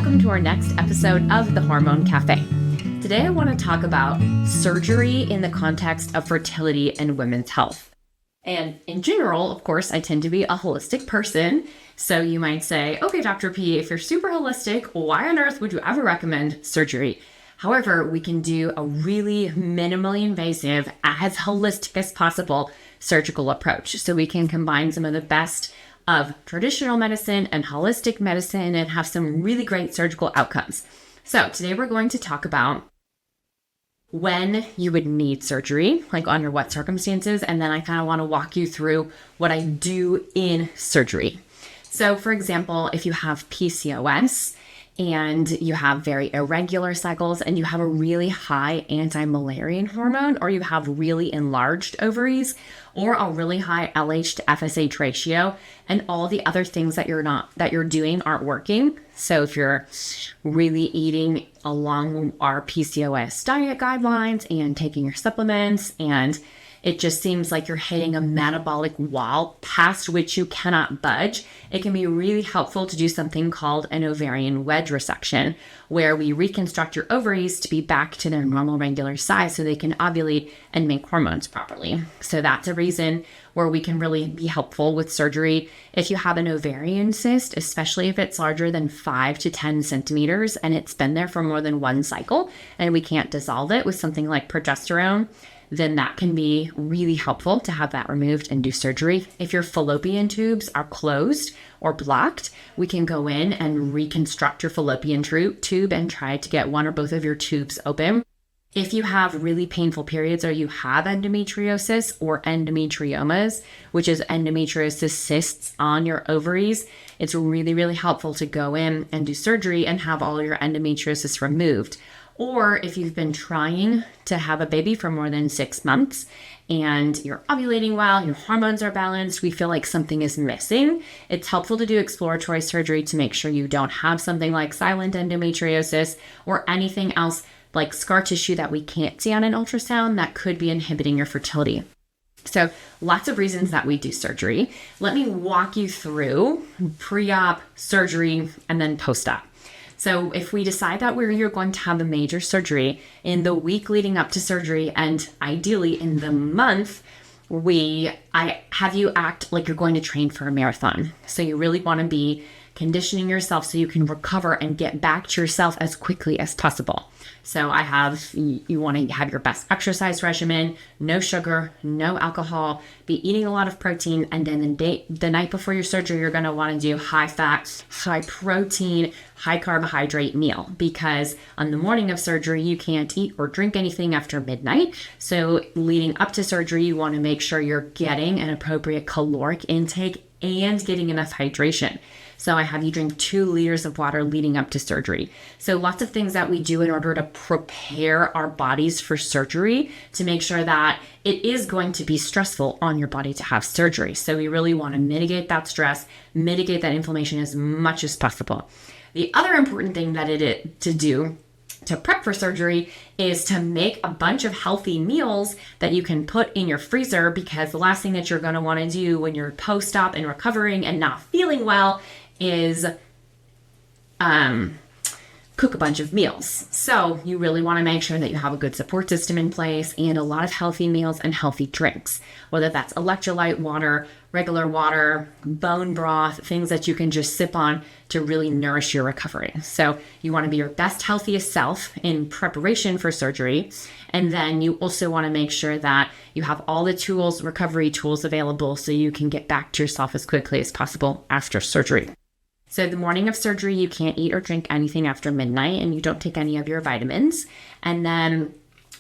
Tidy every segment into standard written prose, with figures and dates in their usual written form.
welcome to our next episode of the Hormone Café. Today I want to talk about surgery in the context of fertility and women's health. And in general, of course, I tend to be a holistic person. So you might say, okay, Dr. P, if you're super holistic, why on earth would you ever recommend surgery? However, we can do a really minimally invasive, as holistic as possible surgical approach. So we can combine some of the best of traditional medicine and holistic medicine and have some really great surgical outcomes. So today we're going to talk about when you would need surgery, like under what circumstances, and then I kind of want to walk you through what I do in surgery. So for example, if you have PCOS and you have very irregular cycles and you have a really high anti-Müllerian hormone, or you have really enlarged ovaries, or a really high LH to FSH ratio, and all the other things that you're doing aren't working. So if you're really eating along our PCOS diet guidelines and taking your supplements, and it just seems like you're hitting a metabolic wall past which you cannot budge, it can be really helpful to do something called an ovarian wedge resection, where we reconstruct your ovaries to be back to their normal regular size so they can ovulate and make hormones properly. So that's a reason where we can really be helpful with surgery. If you have an ovarian cyst, especially if it's larger than 5 to 10 centimeters and it's been there for more than one cycle and we can't dissolve it with something like progesterone, then that can be really helpful to have that removed and do surgery. If your fallopian tubes are closed or blocked, we can go in and reconstruct your fallopian tube and try to get one or both of your tubes open. If you have really painful periods or you have endometriosis or endometriomas, which is endometriosis cysts on your ovaries, it's really, really helpful to go in and do surgery and have all your endometriosis removed. Or if you've been trying to have a baby for more than 6 months and you're ovulating well, your hormones are balanced, we feel like something is missing, it's helpful to do exploratory surgery to make sure you don't have something like silent endometriosis or anything else like scar tissue that we can't see on an ultrasound that could be inhibiting your fertility. So lots of reasons that we do surgery. Let me walk you through pre-op, surgery, and then post-op. So if we decide that you're going to have a major surgery in the week leading up to surgery, and ideally in the month, I have you act like you're going to train for a marathon. So you really want to be conditioning yourself so you can recover and get back to yourself as quickly as possible. So you want to have your best exercise regimen, no sugar, no alcohol, be eating a lot of protein, and then the night before your surgery, you're going to want to do high fat, high protein, high carbohydrate meal, because on the morning of surgery, you can't eat or drink anything after midnight. So leading up to surgery, you want to make sure you're getting an appropriate caloric intake and getting enough hydration. So I have you drink 2 liters of water leading up to surgery. So lots of things that we do in order to prepare our bodies for surgery to make sure that it is going to be stressful on your body to have surgery. So we really want to mitigate that stress, mitigate that inflammation as much as possible. The other important thing to do to prep for surgery is to make a bunch of healthy meals that you can put in your freezer, because the last thing that you're going to want to do when you're post-op and recovering and not feeling well is cook a bunch of meals. So you really want to make sure that you have a good support system in place and a lot of healthy meals and healthy drinks, whether that's electrolyte water, regular water, bone broth, things that you can just sip on to really nourish your recovery. So you want to be your best, healthiest self in preparation for surgery. And then you also want to make sure that you have all the tools, recovery tools available so you can get back to yourself as quickly as possible after surgery. So the morning of surgery, you can't eat or drink anything after midnight, and you don't take any of your vitamins. And then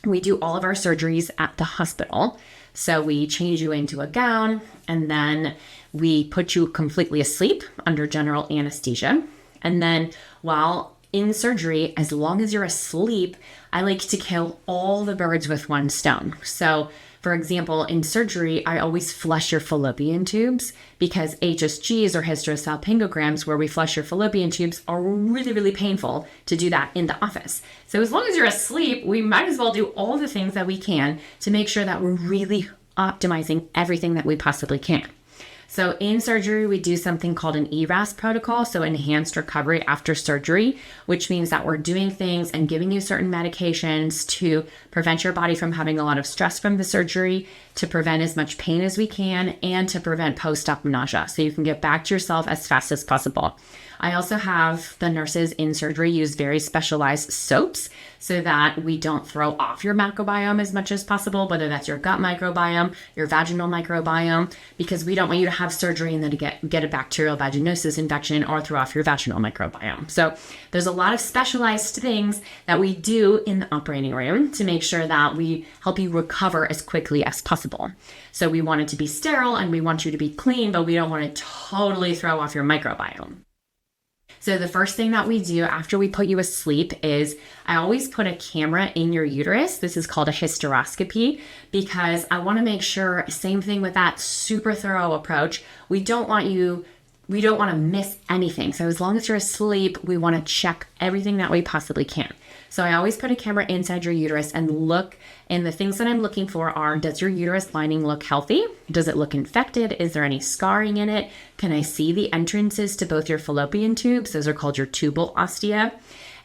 we do all of our surgeries at the hospital. So we change you into a gown, and then we put you completely asleep under general anesthesia. And then while in surgery, as long as you're asleep, I like to kill all the birds with one stone. So for example, in surgery, I always flush your fallopian tubes, because HSGs or hysterosalpingograms, where we flush your fallopian tubes, are really, really painful to do that in the office. So as long as you're asleep, we might as well do all the things that we can to make sure that we're really optimizing everything that we possibly can. So in surgery, we do something called an ERAS protocol, so enhanced recovery after surgery, which means that we're doing things and giving you certain medications to prevent your body from having a lot of stress from the surgery, to prevent as much pain as we can, and to prevent post-op nausea, so you can get back to yourself as fast as possible. I also have the nurses in surgery use very specialized soaps so that we don't throw off your microbiome as much as possible, whether that's your gut microbiome, your vaginal microbiome, because we don't want you to have surgery and then to get a bacterial vaginosis infection or throw off your vaginal microbiome. So there's a lot of specialized things that we do in the operating room to make sure that we help you recover as quickly as possible. So we want it to be sterile and we want you to be clean, but we don't want to totally throw off your microbiome. So the first thing that we do after we put you asleep is I always put a camera in your uterus. This is called a hysteroscopy because I want to make sure, same thing with that super thorough approach. We don't want to miss anything. So as long as you're asleep, we want to check everything that we possibly can. So I always put a camera inside your uterus and look, and the things that I'm looking for are, does your uterus lining look healthy? Does it look infected? Is there any scarring in it? Can I see the entrances to both your fallopian tubes? Those are called your tubal ostia.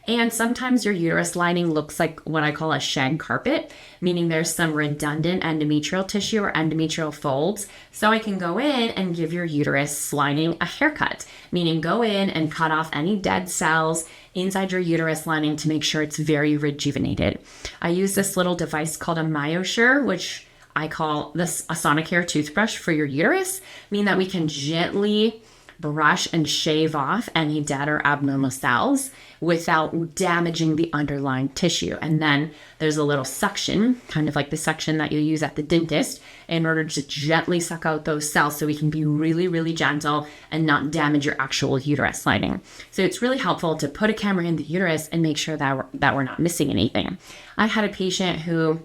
And sometimes your uterus lining looks like what I call a shed carpet, meaning there's some redundant endometrial tissue or endometrial folds. So I can go in and give your uterus lining a haircut, meaning go in and cut off any dead cells inside your uterus lining to make sure it's very rejuvenated. I use this little device called a MyoSure, which I call this a Sonicare toothbrush for your uterus, meaning that we can gently brush and shave off any dead or abnormal cells without damaging the underlying tissue. And then there's a little suction, kind of like the suction that you use at the dentist, in order to gently suck out those cells so we can be really, really gentle and not damage your actual uterus lining. So it's really helpful to put a camera in the uterus and make sure that we're not missing anything. I had a patient who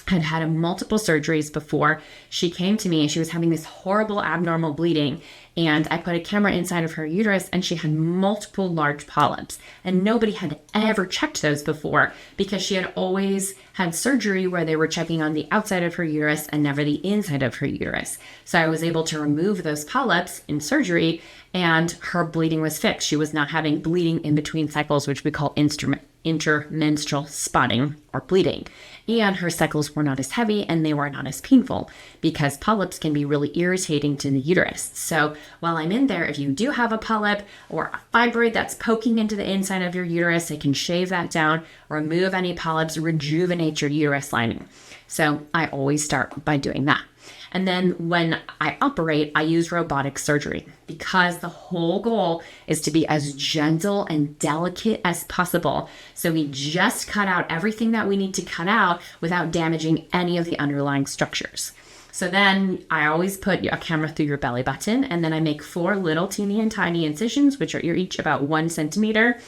had multiple surgeries before she came to me. She was having this horrible abnormal bleeding, and I put a camera inside of her uterus and she had multiple large polyps, and nobody had ever checked those before because she had always had surgery where they were checking on the outside of her uterus and never the inside of her uterus. So I was able to remove those polyps in surgery and her bleeding was fixed. She was not having bleeding in between cycles, which we call intermenstrual spotting or bleeding. And her cycles were not as heavy and they were not as painful because polyps can be really irritating to the uterus. So while I'm in there, if you do have a polyp or a fibroid that's poking into the inside of your uterus, I can shave that down, remove any polyps, rejuvenate your uterus lining. So I always start by doing that. And then when I operate, I use robotic surgery because the whole goal is to be as gentle and delicate as possible. So we just cut out everything that we need to cut out without damaging any of the underlying structures. So then I always put a camera through your belly button, and then I make 4 little teeny and tiny incisions, which are each about 1 centimeter.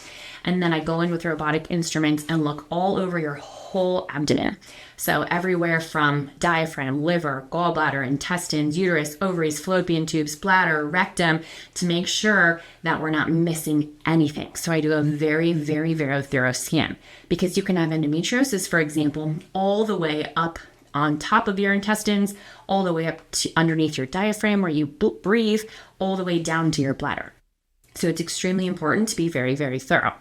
And then I go in with robotic instruments and look all over your whole abdomen. So everywhere from diaphragm, liver, gallbladder, intestines, uterus, ovaries, fallopian tubes, bladder, rectum, to make sure that we're not missing anything. So I do a very, very, very thorough scan because you can have endometriosis, for example, all the way up on top of your intestines, all the way up to underneath your diaphragm where you breathe, all the way down to your bladder. So it's extremely important to be very, very thorough.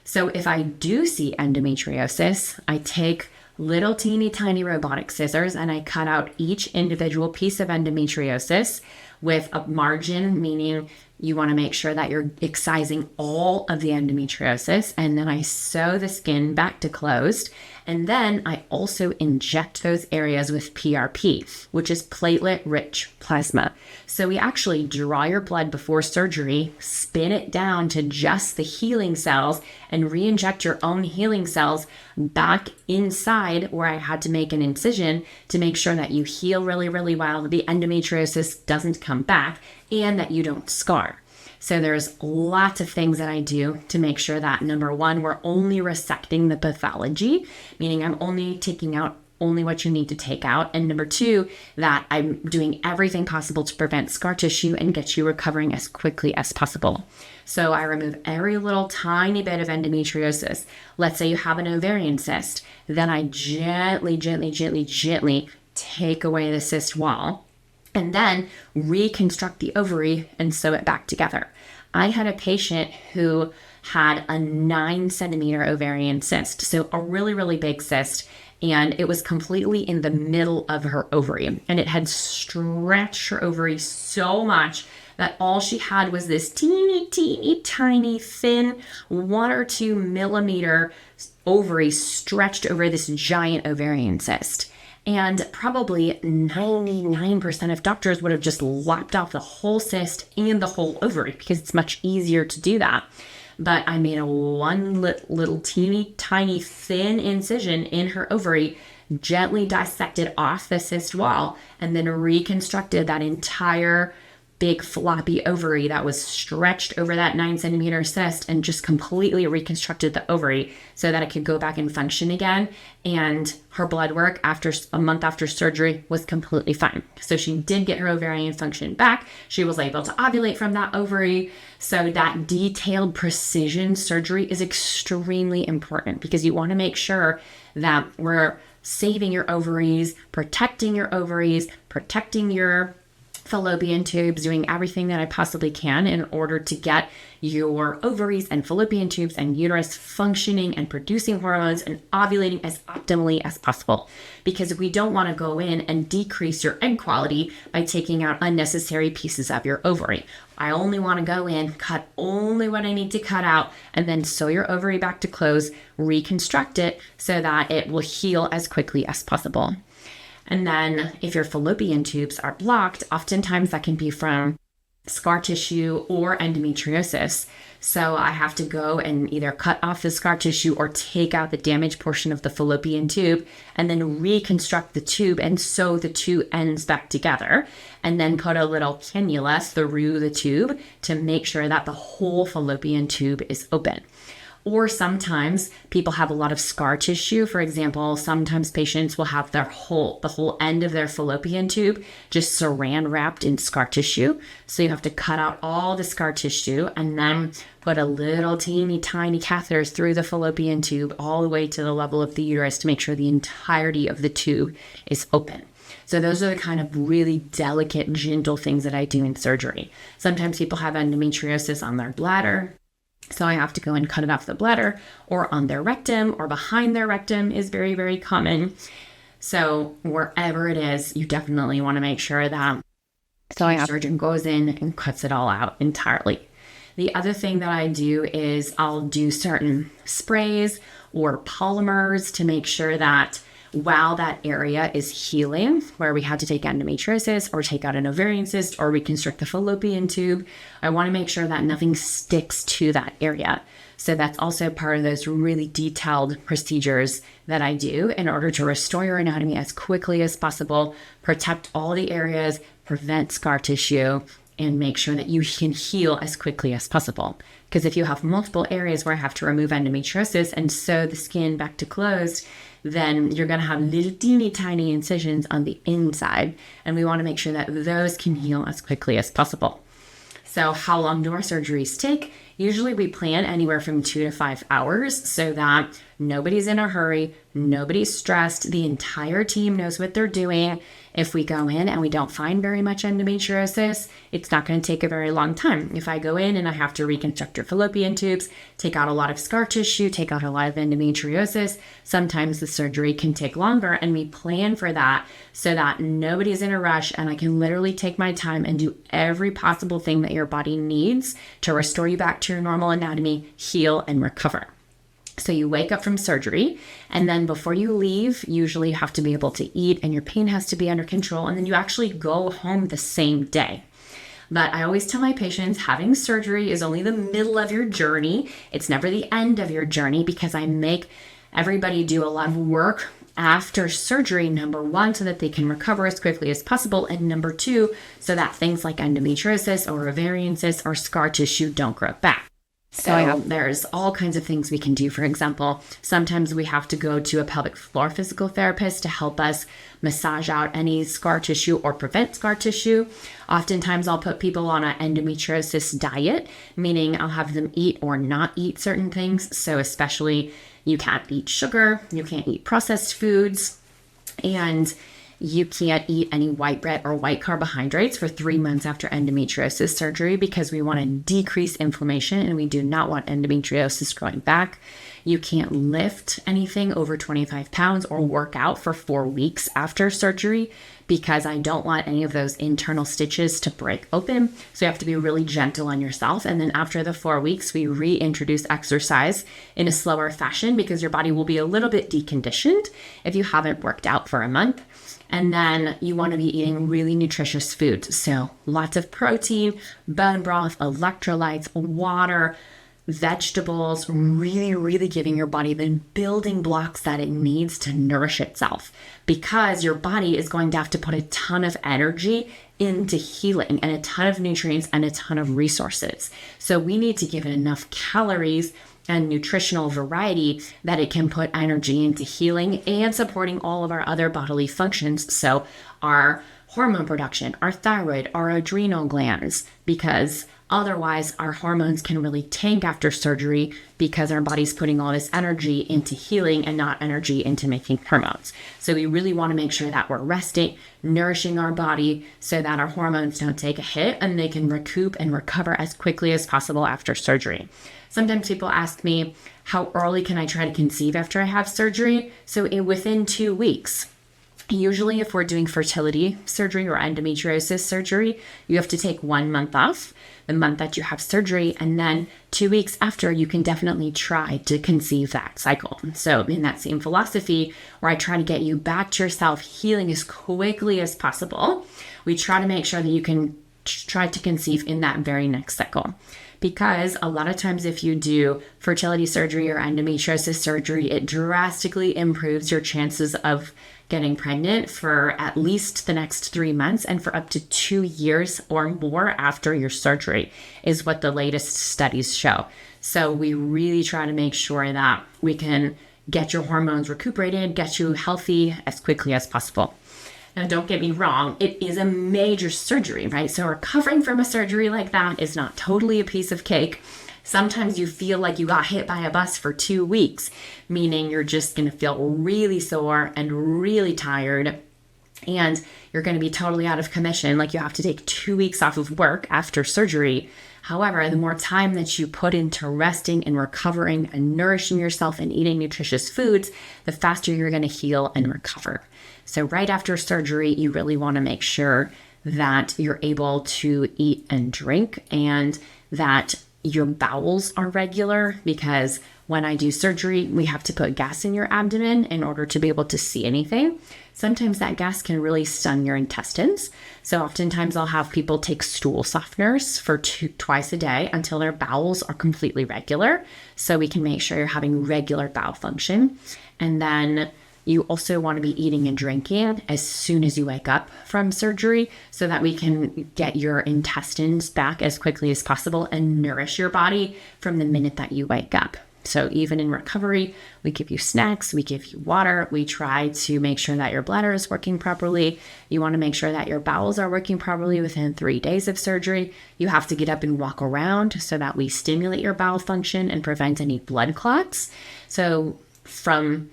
So if I do see endometriosis, I take little teeny tiny robotic scissors and I cut out each individual piece of endometriosis with a margin, meaning you want to make sure that you're excising all of the endometriosis, and then I sew the skin back to closed. And then I also inject those areas with PRP, which is platelet-rich plasma. So we actually draw your blood before surgery, spin it down to just the healing cells, and re-inject your own healing cells back inside where I had to make an incision to make sure that you heal really, really well, the endometriosis doesn't come back, and that you don't scar. So there's lots of things that I do to make sure that, number one, we're only resecting the pathology, meaning I'm only taking out only what you need to take out. And number two, that I'm doing everything possible to prevent scar tissue and get you recovering as quickly as possible. So I remove every little tiny bit of endometriosis. Let's say you have an ovarian cyst. Then I gently take away the cyst wall. and then reconstruct the ovary and sew it back together. I had a patient who had a 9 centimeter ovarian cyst, so a really, really big cyst, and it was completely in the middle of her ovary, and it had stretched her ovary so much that all she had was this teeny tiny thin 1 or 2 millimeter ovary stretched over this giant ovarian cyst. And probably 99% of doctors would have just lopped off the whole cyst and the whole ovary because it's much easier to do that. But I made a one little teeny tiny thin incision in her ovary, gently dissected off the cyst wall, and then reconstructed that entire big floppy ovary that was stretched over that 9 centimeter cyst, and just completely reconstructed the ovary so that it could go back and function again. And her blood work after a month after surgery was completely fine. So she did get her ovarian function back. She was able to ovulate from that ovary. So that detailed precision surgery is extremely important because you want to make sure that we're saving your ovaries, protecting your fallopian tubes, doing everything that I possibly can in order to get your ovaries and fallopian tubes and uterus functioning and producing hormones and ovulating as optimally as possible. Because we don't want to go in and decrease your egg quality by taking out unnecessary pieces of your ovary. I only want to go in, cut only what I need to cut out, and then sew your ovary back to close, reconstruct it so that it will heal as quickly as possible. And then if your fallopian tubes are blocked, oftentimes that can be from scar tissue or endometriosis. So I have to go and either cut off the scar tissue or take out the damaged portion of the fallopian tube and then reconstruct the tube and sew the two ends back together, and then put a little cannula through the tube to make sure that the whole fallopian tube is open. Or sometimes people have a lot of scar tissue. For example, sometimes patients will have the whole end of their fallopian tube just saran wrapped in scar tissue. So you have to cut out all the scar tissue and then put a little teeny tiny catheters through the fallopian tube all the way to the level of the uterus to make sure the entirety of the tube is open. So those are the kind of really delicate, gentle things that I do in surgery. Sometimes people have endometriosis on their bladder. So I have to go and cut it off the bladder, or on their rectum, or behind their rectum is very, very common. So wherever it is, you definitely want to make sure that the surgeon goes in and cuts it all out entirely. The other thing that I do is I'll do certain sprays or polymers to make sure that while that area is healing, where we had to take endometriosis or take out an ovarian cyst or reconstruct the fallopian tube, I want to make sure that nothing sticks to that area. So that's also part of those really detailed procedures that I do in order to restore your anatomy as quickly as possible, protect all the areas, prevent scar tissue, and make sure that you can heal as quickly as possible. Because if you have multiple areas where I have to remove endometriosis and sew the skin back to closed, then you're going to have little teeny tiny incisions on the inside. And we want to make sure that those can heal as quickly as possible. So how long do our surgeries take? Usually we plan anywhere from 2 to 5 hours so that nobody's in a hurry, nobody's stressed, the entire team knows what they're doing. If we go in and we don't find very much endometriosis, it's not going to take a very long time. If I go in and I have to reconstruct your fallopian tubes, take out a lot of scar tissue, take out a lot of endometriosis, sometimes the surgery can take longer, and we plan for that so that nobody's in a rush and I can literally take my time and do every possible thing that your body needs to restore you back to your normal anatomy, heal, and recover. So you wake up from surgery, and then before you leave, usually you have to be able to eat and your pain has to be under control, and then you actually go home the same day. But I always tell my patients having surgery is only the middle of your journey. It's never the end of your journey, because I make everybody do a lot of work after surgery, number one, so that they can recover as quickly as possible, and number two, so that things like endometriosis or ovarian cysts or scar tissue don't grow back. So there's all kinds of things we can do. For example, sometimes we have to go to a pelvic floor physical therapist to help us massage out any scar tissue or prevent scar tissue. Oftentimes I'll put people on an endometriosis diet, meaning I'll have them eat or not eat certain things. So especially you can't eat sugar, you can't eat processed foods, and You can't eat any white bread or white carbohydrates for 3 months after endometriosis surgery because we want to decrease inflammation and we do not want endometriosis growing back. You can't lift anything over 25 pounds or work out for 4 weeks after surgery because I don't want any of those internal stitches to break open. So you have to be really gentle on yourself. And then after the 4 weeks, we reintroduce exercise in a slower fashion because your body will be a little bit deconditioned if you haven't worked out for a month. And then you want to be eating really nutritious foods. So lots of protein, bone broth, electrolytes, water, vegetables, really giving your body the building blocks that it needs to nourish itself, because your body is going to have to put a ton of energy into healing and a ton of nutrients and a ton of resources. So we need to give it enough calories and nutritional variety that it can put energy into healing and supporting all of our other bodily functions. So our hormone production, our thyroid, our adrenal glands, because otherwise our hormones can really tank after surgery because our body's putting all this energy into healing and not energy into making hormones. So we really want to make sure that we're resting, nourishing our body so that our hormones don't take a hit and they can recoup and recover as quickly as possible after surgery. Sometimes people ask me, how early can I try to conceive after I have surgery? So within 2 weeks. Usually if we're doing fertility surgery or endometriosis surgery, you have to take 1 month off, the month that you have surgery, and then 2 weeks after, you can definitely try to conceive that cycle. So in that same philosophy where I try to get you back to yourself healing as quickly as possible, we try to make sure that you can try to conceive in that very next cycle. Because a lot of times if you do fertility surgery or endometriosis surgery, it drastically improves your chances of getting pregnant for at least the next 3 months and for up to 2 years or more after your surgery is what the latest studies show. So we really try to make sure that we can get your hormones recuperated, get you healthy as quickly as possible. Now, don't get me wrong, it is a major surgery, right? So recovering from a surgery like that is not totally a piece of cake. Sometimes you feel like you got hit by a bus for 2 weeks, meaning you're just going to feel really sore and really tired, and you're going to be totally out of commission, like you have to take 2 weeks off of work after surgery. However, the more time that you put into resting and recovering and nourishing yourself and eating nutritious foods, the faster you're going to heal and recover. So right after surgery, you really want to make sure that you're able to eat and drink and that your bowels are regular, because when I do surgery, we have to put gas in your abdomen in order to be able to see anything. Sometimes that gas can really stun your intestines. So oftentimes I'll have people take stool softeners for twice a day until their bowels are completely regular. So we can make sure you're having regular bowel function. And then you also want to be eating and drinking as soon as you wake up from surgery so that we can get your intestines back as quickly as possible and nourish your body from the minute that you wake up. So even in recovery, we give you snacks, we give you water, we try to make sure that your bladder is working properly. You want to make sure that your bowels are working properly within 3 days of surgery. You have to get up and walk around so that we stimulate your bowel function and prevent any blood clots. So from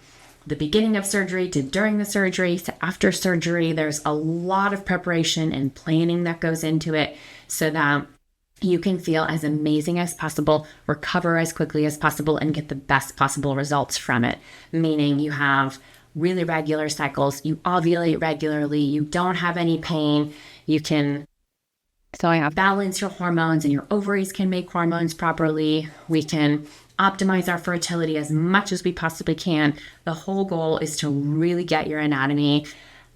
the beginning of surgery to during the surgery to after surgery, there's a lot of preparation and planning that goes into it so that you can feel as amazing as possible, recover as quickly as possible, and get the best possible results from it. Meaning you have really regular cycles, you ovulate regularly, you don't have any pain, you can balance your hormones and your ovaries can make hormones properly. We can optimize our fertility as much as we possibly can. The whole goal is to really get your anatomy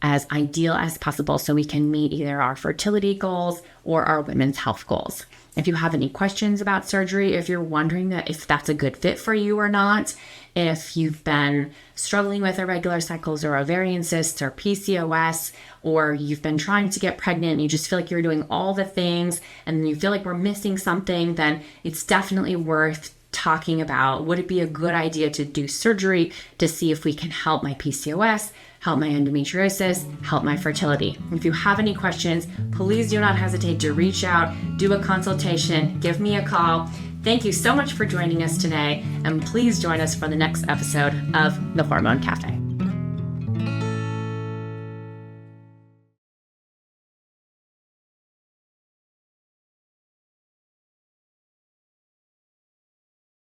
as ideal as possible so we can meet either our fertility goals or our women's health goals. If you have any questions about surgery, if you're wondering that if that's a good fit for you or not, if you've been struggling with irregular cycles or ovarian cysts or PCOS, or you've been trying to get pregnant and you just feel like you're doing all the things and you feel like we're missing something, then it's definitely worth talking about, would it be a good idea to do surgery to see if we can help my PCOS, help my endometriosis, help my fertility. If you have any questions, please do not hesitate to reach out, do a consultation, give me a call. Thank you so much for joining us today, and please join us for the next episode of the Hormone Café.